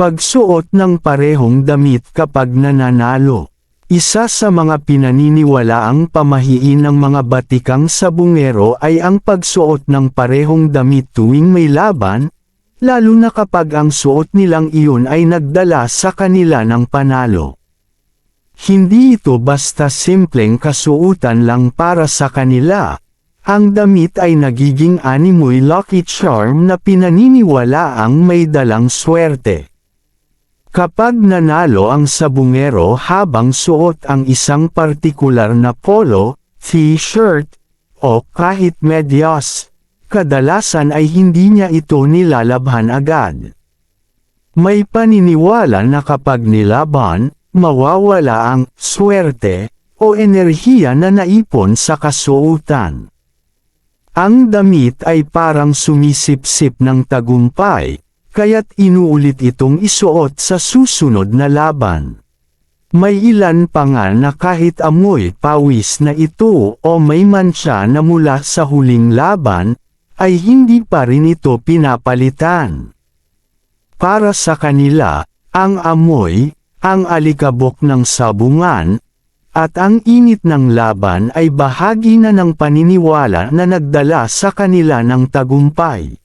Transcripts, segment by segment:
Pagsuot ng parehong damit kapag nananalo. Isa sa mga pinaniniwalaang pamahiin ng mga batikang sabungero ay ang pagsuot ng parehong damit tuwing may laban, lalo na kapag ang suot nilang iyon ay nagdala sa kanila ng panalo. Hindi ito basta simpleng kasuotan lang para sa kanila. Ang damit ay nagiging animoy lucky charm na pinaniniwalaang may dalang swerte. Kapag nanalo ang sabungero habang suot ang isang partikular na polo, t-shirt, o kahit medyas, kadalasan ay hindi niya ito nilalabhan agad. May paniniwala na kapag nilaban, mawawala ang swerte o enerhiya na naipon sa kasuotan. Ang damit ay parang sumisipsip ng tagumpay, kaya't inuulit itong isuot sa susunod na laban. May ilan pa nga na kahit amoy pawis na ito o may mantsa na mula sa huling laban, ay hindi pa rin ito pinapalitan. Para sa kanila, ang amoy, ang alikabok ng sabungan, at ang init ng laban ay bahagi na ng paniniwala na nagdala sa kanila ng tagumpay.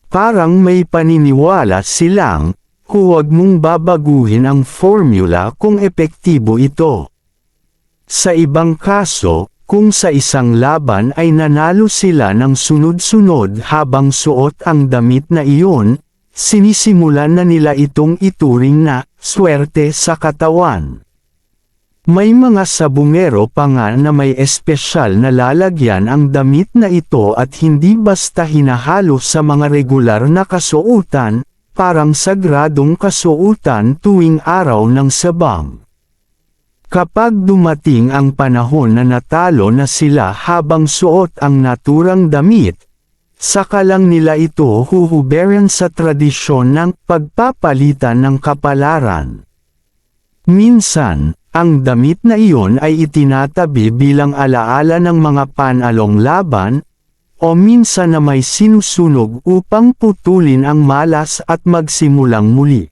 Parang may paniniwala silang, huwag mong babaguhin ang formula kung epektibo ito. Sa ibang kaso, kung sa isang laban ay nanalo sila ng sunod-sunod habang suot ang damit na iyon, sinisimulan na nila itong ituring na swerte sa katawan. May mga sabungero pa nga na may espesyal na lalagyan ang damit na ito at hindi basta hinahalo sa mga regular na kasuotan, parang sagradong kasuotan tuwing araw ng sabang. Kapag dumating ang panahon na natalo na sila habang suot ang naturang damit, saka lang nila ito huhuberan sa tradisyon ng pagpapalitan ng kapalaran. Minsan, ang damit na iyon ay itinatabi bilang alaala ng mga panalong laban, o minsan na may sinusunog upang putulin ang malas at magsimulang muli.